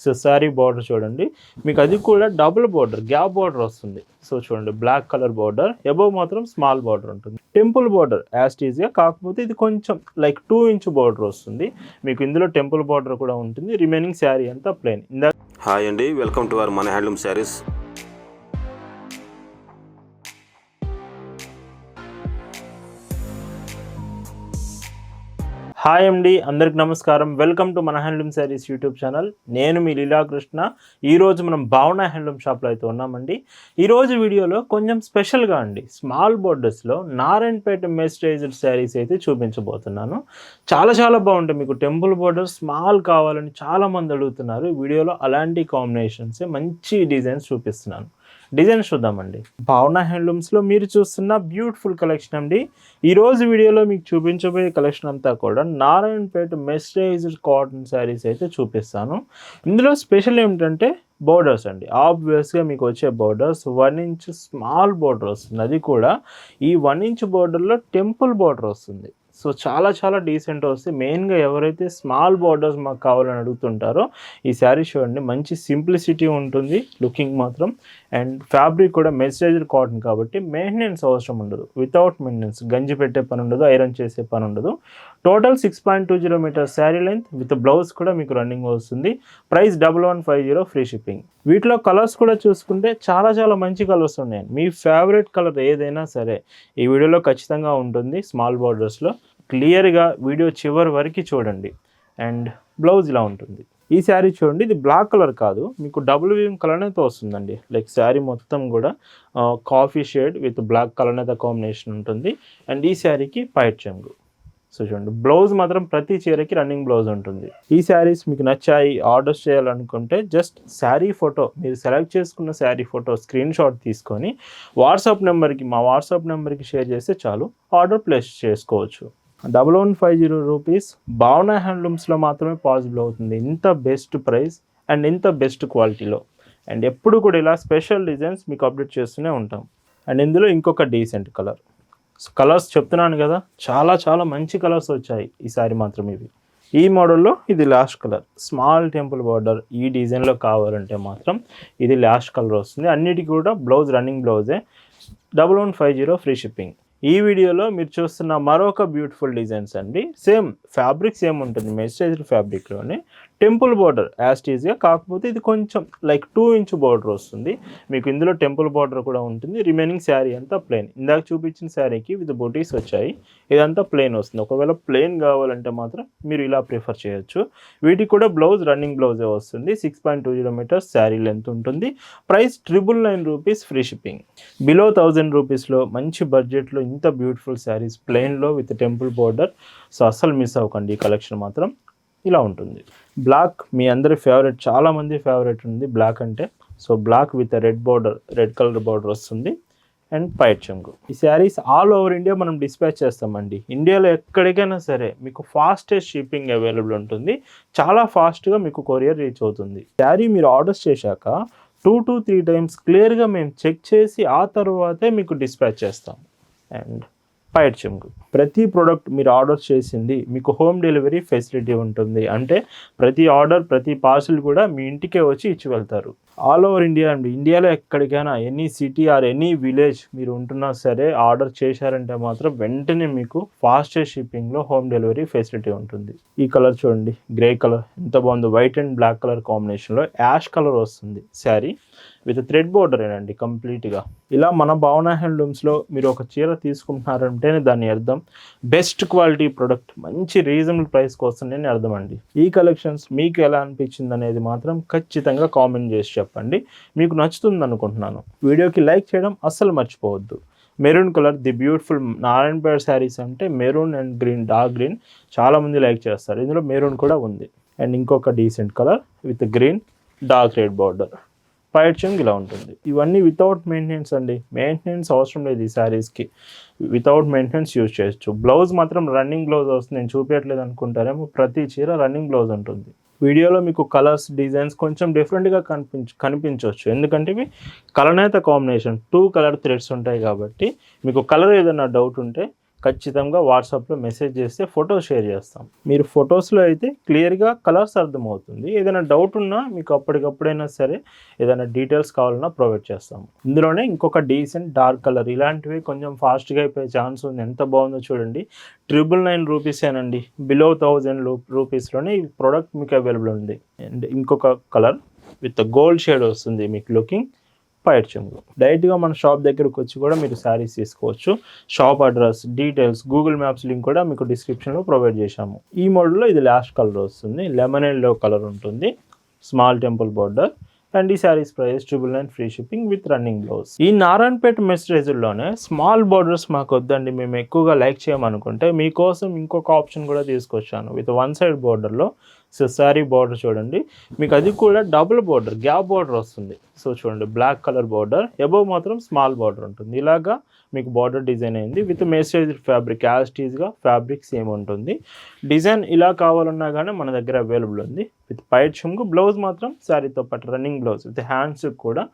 So sari border చూడండి, మీకు అది కూడా డబుల్ బార్డర్, గ్యాప్ బార్డర్ వస్తుంది. సో చూడండి, బ్లాక్ కలర్ బార్డర్, అబోవ్ మాత్రం స్మాల్ బార్డర్ ఉంటుంది. టెంపుల్ బార్డర్ యాస్టీజ్గా, కాకపోతే ఇది కొంచెం లైక్ 2 ఇంచ్ బార్డర్ వస్తుంది. మీకు ఇందులో టెంపుల్ బార్డర్ కూడా ఉంటుంది. రిమైనింగ్ శారీ అంతా ప్లెయిన్. హాయ్ అండి, వెల్కమ్ టు అవర్ మన హ్యాండ్లూమ్ శారీస్. హాయ్ అండి, అందరికి నమస్కారం. వెల్కమ్ టు మన హ్యాండ్లూమ్ శారీస్ యూట్యూబ్ ఛానల్. నేను మీ లీలాకృష్ణ. ఈరోజు మనం భావన హ్యాండ్లూమ్ షాప్లో అయితే ఉన్నామండి. ఈరోజు వీడియోలో కొంచెం స్పెషల్గా అండి, స్మాల్ బోర్డర్స్లో నారాయణపేట మెస్టరైజ్డ్ శారీస్ అయితే చూపించబోతున్నాను. చాలా బాగుంటాయి. మీకు టెంపుల్ బోర్డర్ స్మాల్ కావాలని చాలామంది అడుగుతున్నారు. వీడియోలో అలాంటి కాంబినేషన్స్ మంచి డిజైన్స్ చూపిస్తున్నాను. డిజైన్స్ చూద్దామండి. భావన హ్యాండ్లూమ్స్లో మీరు చూస్తున్న బ్యూటిఫుల్ కలెక్షన్ అండి. ఈరోజు వీడియోలో మీకు చూపించబోయే కలెక్షన్ అంతా కూడా నారాయణపేట మెస్టరైజ్డ్ కాటన్ శారీస్ అయితే చూపిస్తాను. ఇందులో స్పెషల్ ఏమిటంటే బోర్డర్స్ అండి. ఆబ్వియస్గా మీకు వచ్చే బోర్డర్స్ 1 ఇంచ్ స్మాల్ బోర్డర్ వస్తుంది. అది కూడా ఈ 1 ఇంచ్ బోర్డర్లో టెంపుల్ బోర్డర్ వస్తుంది. సో చాలా డీసెంట్ వస్తాయి. మెయిన్గా ఎవరైతే స్మాల్ బార్డర్స్ మాకు కావాలని అడుగుతుంటారో ఈ శారీ చూడండి, మంచి సింప్లిసిటీ ఉంటుంది లుకింగ్ మాత్రం. అండ్ ఫ్యాబ్రిక్ కూడా మెస్టరైజ్డ్ కాటన్ కాబట్టి మెయింటెనెన్స్ అవసరం ఉండదు. వితౌట్ మెయింటెనెన్స్, గంజి పెట్టే పని ఉండదు, ఐరన్ చేసే పని ఉండదు. Total 6.20 metres sari length with blouse కూడా మీకు రన్నింగ్ వస్తుంది. Price 1150, free shipping. వీటిలో కలర్స్ కూడా చూసుకుంటే చాలా మంచి కలర్స్ ఉన్నాయి. మీ ఫేవరెట్ కలర్ ఏదైనా సరే ఈ వీడియోలో ఖచ్చితంగా ఉంటుంది. స్మాల్ బార్డర్స్లో క్లియర్గా వీడియో చివరి వరకు చూడండి. అండ్ బ్లౌజ్ ఇలా ఉంటుంది. ఈ శారీ చూడండి, ఇది బ్లాక్ కలర్ కాదు, మీకు డబుల్ వీవింగ్ కలర్ అయితే వస్తుందండి. లైక్ శారీ మొత్తం కూడా coffee shade with black colour అయితే కాంబినేషన్ ఉంటుంది. అండ్ ఈ శారీకి పైట్ చెంగు. సో చూడండి, బ్లౌజ్ మాత్రం ప్రతి చీరకి రన్నింగ్ బ్లౌజ్ ఉంటుంది. ఈ శారీస్ మీకు నచ్చాయి, ఆర్డర్స్ చేయాలనుకుంటే జస్ట్ శారీ ఫోటో, మీరు సెలెక్ట్ చేసుకున్న శారీ ఫోటో స్క్రీన్ షాట్ తీసుకొని వాట్సాప్ నెంబర్కి, మా వాట్సాప్ నెంబర్కి షేర్ చేస్తే చాలు, ఆర్డర్ ప్లేస్ చేసుకోవచ్చు. 1150 రూపీస్ భావన హ్యాండ్లూమ్స్లో మాత్రమే పాసిబుల్ అవుతుంది. ఇంత బెస్ట్ ప్రైస్ అండ్ ఇంత బెస్ట్ క్వాలిటీలో. అండ్ ఎప్పుడు కూడా ఇలా స్పెషల్ డిజైన్స్ మీకు అప్డేట్ చేస్తూనే ఉంటాం. అండ్ ఇందులో ఇంకొక డీసెంట్ కలర్స్ చెప్తున్నాను కదా, చాలా మంచి కలర్స్ వచ్చాయి ఈసారి మాత్రం. ఇవి ఈ మోడల్లో ఇది last colour, small temple border. ఈ డిజైన్లో కావాలంటే మాత్రం ఇది లాస్ట్ కలర్ వస్తుంది. అన్నిటికీ కూడా బ్లౌజ్ రన్నింగ్ బ్లౌజే. 1150, free shipping. ఈ వీడియోలో మీరు చూస్తున్న మరొక బ్యూటిఫుల్ డిజైన్స్ అండి. సేమ్ ఫ్యాబ్రిక్ సేమ్ ఉంటుంది, మెస్టరైజ్డ్ ఫ్యాబ్రిక్లోనే టెంపుల్ బార్డర్ యాస్టీజ్గా, కాకపోతే ఇది కొంచెం లైక్ 2 ఇంచ్ బార్డర్ వస్తుంది. మీకు ఇందులో టెంపుల్ బార్డర్ కూడా ఉంటుంది. రిమైనింగ్ శారీ అంతా ప్లెయిన్. ఇందాక చూపించిన శారీకి విత్ బూటీస్ వచ్చాయి, ఇదంతా ప్లెయిన్ వస్తుంది. ఒకవేళ ప్లెయిన్ కావాలంటే మాత్రం మీరు ఇలా ప్రిఫర్ చేయొచ్చు. వీటికి కూడా బ్లౌజ్ రన్నింగ్ బ్లౌజే వస్తుంది. 6.20 మీటర్స్ శారీ లెంత్ ఉంటుంది. Price 999 rupees, free shipping. Below 1000 రూపీస్లో మంచి బడ్జెట్లో ఇంత బ్యూటిఫుల్ శారీస్ ప్లెయిన్లో విత్ టెంపుల్ బార్డర్. సో అస్సలు మిస్ అవ్వకండి. ఈ కలెక్షన్ మాత్రం ఇలా ఉంటుంది. బ్లాక్ మీ అందరి ఫేవరెట్, చాలామంది ఫేవరెట్ ఉంది బ్లాక్ అంటే. So black with red border, red colour border వస్తుంది. అండ్ పైట్ చెంగు. ఈ శారీస్ ఆల్ ఓవర్ ఇండియా మనం డిస్పాచ్ చేస్తామండి. ఇండియాలో ఎక్కడికైనా సరే మీకు ఫాస్టెస్ట్ షిప్పింగ్ అవైలబుల్ ఉంటుంది. చాలా ఫాస్ట్గా మీకు కొరియర్ రీచ్ అవుతుంది. శారీ మీరు ఆర్డర్స్ చేశాక 2 to 3 టైమ్స్ క్లియర్గా మేము చెక్ చేసి ఆ తర్వాతే మీకు డిస్పాచ్ చేస్తాం. అండ్ పైట్ చెంగు. ప్రతి ప్రోడక్ట్ మీరు ఆర్డర్ చేసింది మీకు హోమ్ డెలివరీ ఫెసిలిటీ ఉంటుంది. అంటే ప్రతి ఆర్డర్, ప్రతి పార్సిల్ కూడా మీ ఇంటికే వచ్చి ఇచ్చి వెళ్తారు. ఆల్ ఓవర్ ఇండియా అండి. ఇండియాలో ఎక్కడికైనా any city or any village మీరు ఉంటున్నా సరే ఆర్డర్ చేశారంటే మాత్రం వెంటనే మీకు ఫాస్టెస్ట్ షిప్పింగ్లో హోమ్ డెలివరీ ఫెసిలిటీ ఉంటుంది. ఈ కలర్ చూడండి, గ్రే కలర్ ఎంత బాగుంది. వైట్ అండ్ బ్లాక్ కలర్ కాంబినేషన్లో యాష్ కలర్ వస్తుంది శారీ విత్ థ్రెడ్ బోర్డర్ ఏనండి కంప్లీట్గా. ఇలా మన భావన హ్యాండ్లూమ్స్లో మీరు ఒక చీర తీసుకుంటున్నారంటేనే దాని అర్థం బెస్ట్ క్వాలిటీ ప్రొడక్ట్, మంచి రీజనబుల్ ప్రైస్కి వస్తుందని అర్థం అండి. ఈ కలెక్షన్స్ మీకు ఎలా అనిపించింది అనేది మాత్రం ఖచ్చితంగా కామెంట్ చేసి చెప్పండి. మీకు నచ్చుతుంది అనుకుంటున్నాను. వీడియోకి లైక్ చేయడం అస్సలు మర్చిపోవద్దు. Maroon colour, the beautiful Narayanpet saris అంటే maroon and green, dark green చాలామంది లైక్ చేస్తారు. ఇందులో మెరూన్ కూడా ఉంది. అండ్ ఇంకొక decent colour with green, dark red border. పైట్ చెంగు ఇలా ఉంటుంది. ఇవన్నీ వితౌట్ మెయింటెనెన్స్ అండి. మెయింటెనెన్స్ అవసరం లేదు ఈ శారీస్కి. వితౌట్ మెయింటెనెన్స్ యూజ్ చేయొచ్చు. బ్లౌజ్ మాత్రం రన్నింగ్ బ్లౌజ్ వస్తుంది. నేను చూపించట్లేదు అనుకుంటారేమో, ప్రతి చీర రన్నింగ్ బ్లౌజ్ ఉంటుంది. వీడియోలో మీకు కలర్స్, డిజైన్స్ కొంచెం డిఫరెంట్గా కనిపించవచ్చు. ఎందుకంటే ఇవి కలనేత కాంబినేషన్, 2 కలర్ థ్రెడ్స్ ఉంటాయి కాబట్టి మీకు కలర్ ఏదైనా డౌట్ ఉంటే ఖచ్చితంగా వాట్సాప్లో మెసేజ్ చేస్తే ఫోటో షేర్ చేస్తాం. మీరు ఫొటోస్లో అయితే క్లియర్గా కలర్స్ అర్థమవుతుంది. ఏదైనా డౌట్ ఉన్నా మీకు అప్పటికప్పుడైనా సరే ఏదైనా డీటెయిల్స్ కావాలన్నా ప్రొవైడ్ చేస్తాము. ఇందులోనే ఇంకొక డీసెంట్ డార్క్ కలర్, ఇలాంటివి కొంచెం ఫాస్ట్గా అయిపోయే ఛాన్స్ ఉంది. ఎంత బాగుందో చూడండి. 999 రూపీసేనండి. బిలో 1000 రూపీస్లోనే ఈ ప్రోడక్ట్ మీకు అవైలబుల్ ఉంది. అండ్ ఇంకొక కలర్ విత్ గోల్డ్ షేడ్ వస్తుంది మీకు లుకింగ్ పైట్ చెంగు. డైరెక్ట్గా మన షాప్ దగ్గరకు వచ్చి కూడా మీరు శారీస్ తీసుకోవచ్చు. Shop address, details, Google maps link కూడా మీకు డిస్క్రిప్షన్లో ప్రొవైడ్ చేశాము. ఈ మోడల్లో ఇది లాస్ట్ కలర్ వస్తుంది. లెమన్ ఎల్లో కలర్ ఉంటుంది. Small temple border. అండ్ ఈ saris price 999 free shipping with running blouse. ఈ నారాయణపేట మెస్టరైజర్లోనే స్మాల్ బార్డర్స్ మాకు వద్దండి, మేము ఎక్కువగా లైక్ చేయమనుకుంటే మీకోసం ఇంకొక ఆప్షన్ కూడా తీసుకొచ్చాను. విత్ వన్ సైడ్ బార్డర్లో సో శారీ బార్డర్ చూడండి, మీకు అది కూడా డబుల్ బార్డర్, గ్యాప్ బార్డర్ వస్తుంది. సో చూడండి, బ్లాక్ కలర్ బార్డర్, అబవ్ మాత్రం స్మాల్ బార్డర్ ఉంటుంది. ఇలాగా మీకు బార్డర్ డిజైన్ అయింది. విత్ మెస్టరైజ్డ్ ఫ్యాబ్రిక్, యాజ్ టీజ్గా ఫ్యాబ్రిక్ సేమ్ ఉంటుంది. డిజైన్ ఇలా కావాలన్నా కానీ మన దగ్గర అవైలబుల్ ఉంది. విత్ పైట్ చెంగు. బ్లౌజ్ మాత్రం శారీతో పాటు రన్నింగ్ బ్లౌజ్ విత్ హ్యాండ్స్ కూడా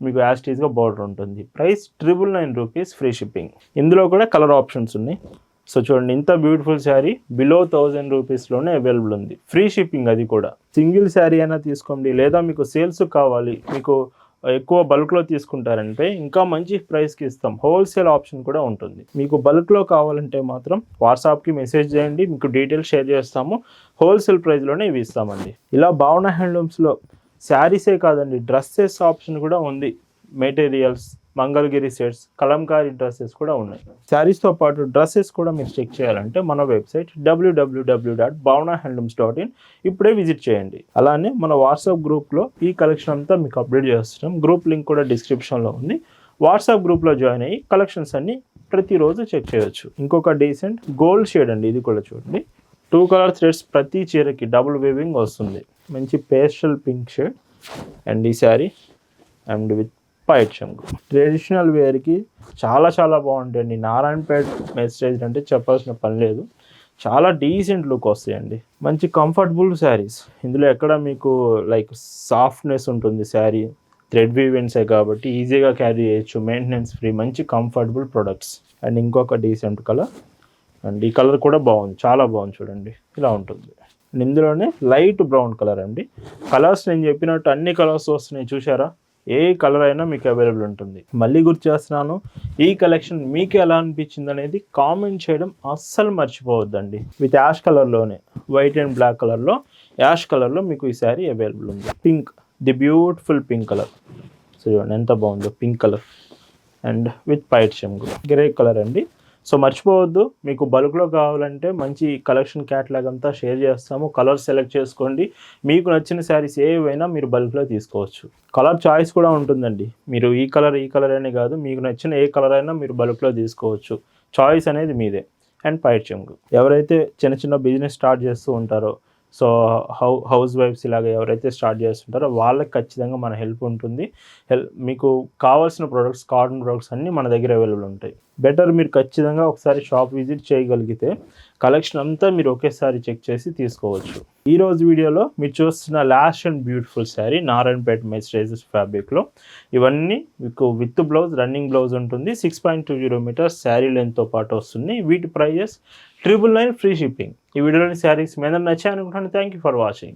మీకు యాజ్ టీజ్గా బార్డర్ ఉంటుంది. Price 999 rupees free shipping. ఇందులో కూడా కలర్ ఆప్షన్స్ ఉన్నాయి. సో చూడండి, ఇంత బ్యూటిఫుల్ శారీ బిలో 1000 రూపీస్లోనే అవైలబుల్ ఉంది. ఫ్రీ షిప్పింగ్, అది కూడా సింగిల్ శారీ అయినా తీసుకోండి, లేదా మీకు సేల్స్ కావాలి, మీకు ఎక్కువ బల్క్లో తీసుకుంటారంటే ఇంకా మంచి ప్రైస్కి ఇస్తాం. హోల్సేల్ ఆప్షన్ కూడా ఉంటుంది. మీకు బల్క్లో కావాలంటే మాత్రం వాట్సాప్కి మెసేజ్ చేయండి, మీకు డీటెయిల్స్ షేర్ చేస్తాము. హోల్సేల్ ప్రైస్లోనే ఇవి ఇస్తామండి. ఇలా భావన హ్యాండ్లూమ్స్లో శారీసే కాదండి, డ్రెస్సెస్ ఆప్షన్ కూడా ఉంది. Materials, Mangalagiri sets, Kalamkari dresses కూడా ఉన్నాయి. శారీస్తో పాటు డ్రెస్సెస్ కూడా మీరు చెక్ చేయాలంటే మన వెబ్సైట్ www.bhavnahandlooms.in ఇప్పుడే విజిట్ చేయండి. అలానే మన వాట్సాప్ గ్రూప్లో ఈ కలెక్షన్ అంతా మీకు అప్డేట్ చేస్తున్నాం. గ్రూప్ లింక్ కూడా డిస్క్రిప్షన్లో ఉంది. వాట్సాప్ గ్రూప్లో జాయిన్ అయ్యి కలెక్షన్స్ అన్ని ప్రతిరోజు చెక్ చేయొచ్చు. ఇంకొక డీసెంట్ గోల్డ్ షేడ్ అండి, ఇది కూడా చూడండి. 2 కలర్ థ్రెడ్స్ ప్రతి చీరకి డబుల్ వేవింగ్ వస్తుంది. మంచి పేస్టల్ పింక్ షేడ్. అండ్ ఈ శారీ అండ్ విత్ పైట్ చెంగు. ట్రెడిషనల్ వేర్కి చాలా చాలా బాగుంటాయండి. నారాయణపేట మెస్టరైజ్డ్ అంటే చెప్పాల్సిన పని లేదు. చాలా డీసెంట్ లుక్ వస్తాయండి. మంచి కంఫర్టబుల్ శారీస్. ఇందులో ఎక్కడ మీకు లైక్ సాఫ్ట్నెస్ ఉంటుంది. శారీ థ్రెడ్ వీవెన్సే కాబట్టి ఈజీగా క్యారీ చేయొచ్చు, మెయింటెనెన్స్ ఫ్రీ, మంచి కంఫర్టబుల్ ప్రొడక్ట్స్. అండ్ ఇంకొక డీసెంట్ కలర్. అండ్ ఈ కలర్ కూడా బాగుంది, చాలా బాగుంది చూడండి, ఇలా ఉంటుంది. అండ్ ఇందులోనే లైట్ బ్రౌన్ కలర్ అండి. కలర్స్ నేను చెప్పినట్టు అన్ని కలర్స్ వస్తున్నాయి, చూసారా? ఏ కలర్ అయినా మీకు అవైలబుల్ ఉంటుంది. మళ్ళీ గుర్తు చేస్తున్నాను, ఈ కలెక్షన్ మీకు ఎలా అనిపించింది అనేది కామెంట్ చేయడం అస్సలు మర్చిపోవద్దండి. విత్ యాష్ కలర్లోనే, వైట్ అండ్ బ్లాక్ కలర్లో, యాష్ కలర్లో మీకు ఈ శారీ అవైలబుల్ ఉంది. Pink, the beautiful pink colour. So చూడండి ఎంత బాగుందో పింక్ కలర్. అండ్ విత్ పైట్ చెంగు గ్రే కలర్ అండి. సో మర్చిపోవద్దు, మీకు బల్క్లో కావాలంటే మంచి కలెక్షన్ క్యాటలాగ్ అంతా షేర్ చేస్తాము. కలర్ సెలెక్ట్ చేసుకోండి. మీకు నచ్చిన శారీస్ ఏవైనా మీరు బల్క్లో తీసుకోవచ్చు. కలర్ చాయిస్ కూడా ఉంటుందండి. మీరు ఈ కలర్ అనే కాదు, మీకు నచ్చిన ఏ కలర్ అయినా మీరు బల్క్లో తీసుకోవచ్చు. చాయిస్ అనేది మీదే. అండ్ పైట్ చెంగు. ఎవరైతే చిన్న చిన్న బిజినెస్ స్టార్ట్ చేస్తూ ఉంటారో, సో హౌస్ వైఫ్స్ ఇలాగ ఎవరైతే స్టార్ట్ చేస్తుంటారో వాళ్ళకి ఖచ్చితంగా మన హెల్ప్ ఉంటుంది. మీకు కావాల్సిన ప్రొడక్ట్స్, కాటన్ ప్రొడక్ట్స్ అన్నీ మన దగ్గర అవైలబుల్ ఉంటాయి. బెటర్ మీరు ఖచ్చితంగా ఒకసారి షాప్ విజిట్ చేయగలిగితే కలెక్షన్ అంతా మీరు ఒకేసారి చెక్ చేసి తీసుకోవచ్చు. ఈరోజు వీడియోలో మీరు చూస్తున్న last and beautiful sari Narayanpet mercerised ఫ్యాబ్రిక్లో. ఇవన్నీ మీకు విత్ బ్లౌజ్, రన్నింగ్ బ్లౌజ్ ఉంటుంది. 6.20 మీటర్స్ శారీ లెంత్తో పాటు వస్తుంది. వీటి ప్రైజెస్ 999 ఫ్రీ షిప్పింగ్. ఈ వీడియోలోని శారీస్ మీద నచ్చాయనుకుంటాను. Thank you for watching.